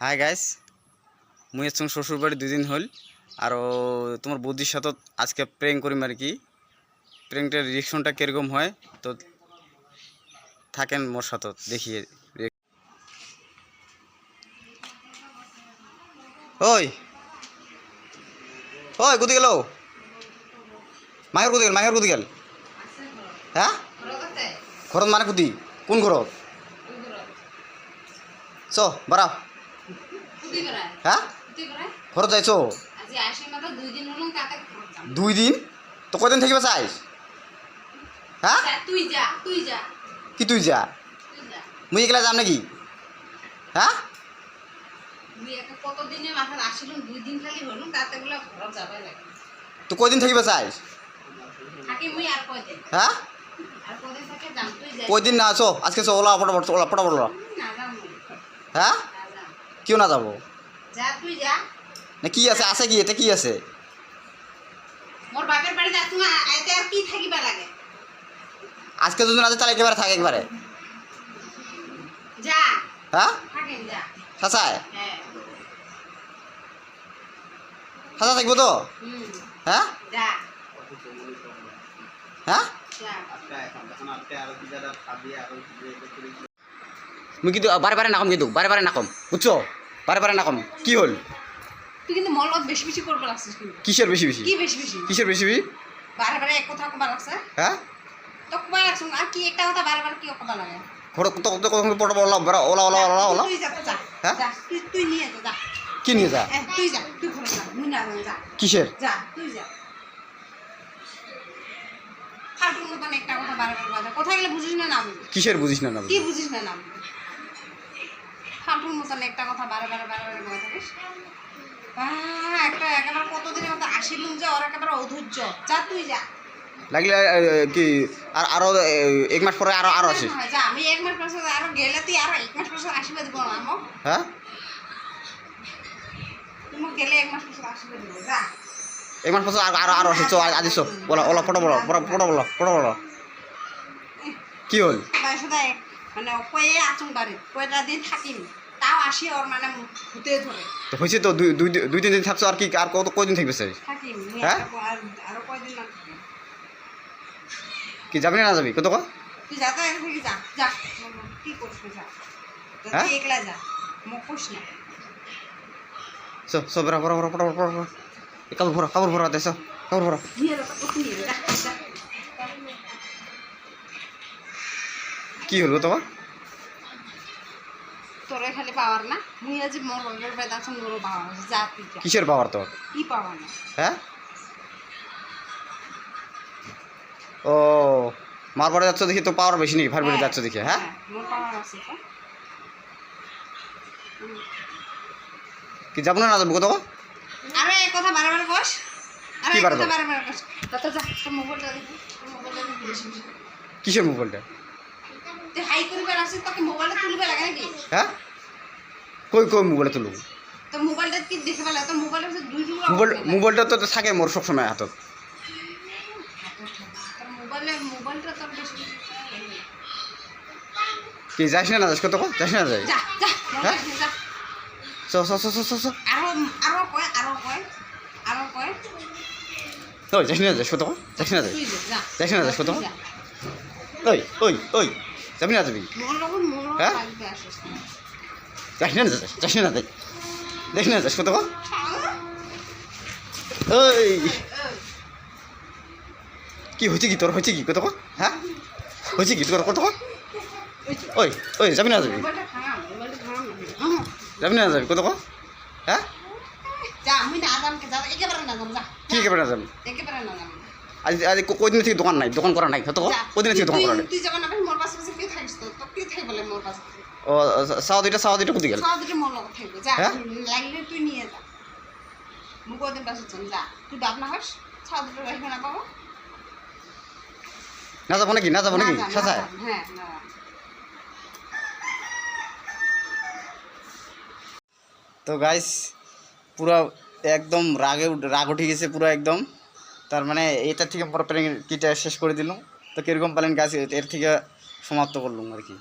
Hi guys, মুই আছো শ্বশুর বাড়ি 2 দিন হল। আর তোমার বৌদির সাথে আজকে প্র্যাঙ্ক করিম আর কি। প্র্যাঙ্কটার রিঅ্যাকশনটা কিরকম হয় তো থাকেন মোর সাথে দেখিয়ে। ওই ওই কোথায় গেল? মায়ের কোথায় গেল? হ্যাঁ ঘরত মানে কোথায়? কোন ঘরত? চ বাড়াও। হ্যাঁ ঘরত যাইছো 2 দিন? তো কদিন থাকিবা চাইস? হ্যাঁ কি তুই যা? মুই একলা যাম নাকি? হ্যাঁ তো কদিন থাকিবা চাইস? হ্যাঁ কদিন না আছো আজকে? চো ওলা ফটাফট ওলা। হ্যাঁ কেউ না যাবো না? কি আছে? আছে কি? এতে কি আছে? আজকে যদি না যায় তাহলে একেবারে থাকে একবারে। হ্যাঁ সাসায় সাসা থাকবো তো? হ্যাঁ হ্যাঁ মুই কিন্তু বারে নাকম, কিন্তু বারে নাকম, বুঝছো? বারে নাকম। কি হল? তুই কিন্তু মোর লগত বেশি বেশি করবা লাগছিস কিন্তু। কিসের বেশি বেশি? কি বেশি বেশি? কিসের বেশি বেশি? বারে এক কথা কবা লাগছে। হ্যাঁ তো কবা লাগছ আর কি একটা কথা বারে কি কবা লাগে? ঘর তো তো কত পড়া ওলা ওলা। তুই যা তো যা। হ্যাঁ যা তুই নিয়ে যা। কি নিয়ে যা? তুই যা, তুই ঘরে যা, মুই না যা। কিসের? যা তুই যা। ফালতু মতন একটা কথা বারে বারে কোথায় গেলে বুঝিস না না? কিসের বুঝিস না? কি বুঝিস না? ফালতুর মতন একটা কথা বারে বলে থাকিস। একটা একেবারে কতদিনের মতো আসিলুম যে ওর একেবারে অধৈর্য। যা তুই যা। লাগলে কি আরো 1 মাস পরে আরো আসিস? যা, আমি 1 মাস পরে আরো গেলে তুই আরো 1 মাস পরে আসিবে দিব না আমো। হ্যাঁ তুমি গেলে 1 মাস পরে আসিবে দিব। যা 1 মাস পরে আরো আসিস। চো আজ চো ওলা ফটো বলো। কি হল? শুধু মানে কয়ে আচুন বাড়ি কয়টা দিন থাকিম, তাও আসি ওর মানে ভূতে ধরে। তো হয়েছে তো 2-3 দিন থাকছো। আর কি আর কতদিন থাকবে স্যার? থাকিম। হ্যাঁ আরো কয়দিন না থাকিম। কি যাবি না যাবি? কত তুই যা তো এখান থেকে যা। যা কি করছ? যা তুই একলা যা, মোক কইস না। সো বড় কাপড় ভরা দেছো কাপড় ভরা। কি হলো তোমার? তোরে খালি পাওয়ার না, মুই আজ মোর বাবার বাড়িতে আছো, মোর পাওয়ার আছে। যা তুই যা। কিসের পাওয়ার তোর? কি পাওয়ার না? হ্যাঁ ও মার বাড়ি যাচ্ছ দেখি তো পাওয়ার বেশি নাকি? ভার বাড়ি যাচ্ছ দেখি। হ্যাঁ মোর পাওয়ার আছে তো। কি যাবো না যাবো? কত আরে এক কথা বারে কস। আরে কি এক বারে কথা বারে কস। তত যা, তোর মোবাইলটা দেখি। তোর মোবাইলটা দেখি। কিসের মোবাইলটা? তুই হাই করবে আসিস, তোকে মোবাইলটা তুলবে লাগে নাকি? হ্যাঁ কই মোবাইলটা তুলব? তোর মোবাইলটা কি দেখে পেলে? তোর মোবাইলের ভিতরে 2 টুকরা মোবাইলটা তো থাকে মোর সবসময় হাতত। তোর মোবাইলটা তোর বেশি কি যাস না যাস? কত যাস না যাই? যা যা হ্যাঁ যা। চো আরো কয়। ওই যাস না যাস? কত যাস না যাই? তুই যা। যাস না যাস? কত ওই যাবি না যাবি? মোর হ্যাঁ? লাগবে আসিস না। যাস না যাই? দেখ না যাস? কত ওই কি হয়েছে? কি তোর হয়েছে? কি কত? হ্যাঁ হয়েছে কি তোর? কত ওই যাবি না যাবি? মোবাইলটা ভাঙাম না। যাবি না যাবি? কত হ্যাঁ যা, আমি না যাম। যা একেবারে না যাম। যা কি একেবারে না যাবি? একেবারে না যাম। আজ কদিন থেকে দোকান করা নাই? কত কদিন থেকে দোকান করা নাই? তুই যখন আমি মোর পাশে কি থাকিস? তো কি থাকি বলে মোর পাশে? ও সাওয়া দুইটা কোথায় গেল? সারাদিন মোর লগত থাকবে। যা হ্যাঁ? লাগলে তুই নিয়ে যা। মুখ ওদের পাশে চল। যা তুই ডাব না হাস, সারাদিন রাখবে না পাবো। না যাবো নাকি? সাসায় হ্যাঁ না। তো গাইস পুরো একদম রাগ উঠে গেছে পুরো একদম। তার মানে এটা থেকে পরে কিটা শেষ করে দিলাম। তো কীরকম পেলেন গাছ এর থেকে সমাপ্ত করলাম আর কি।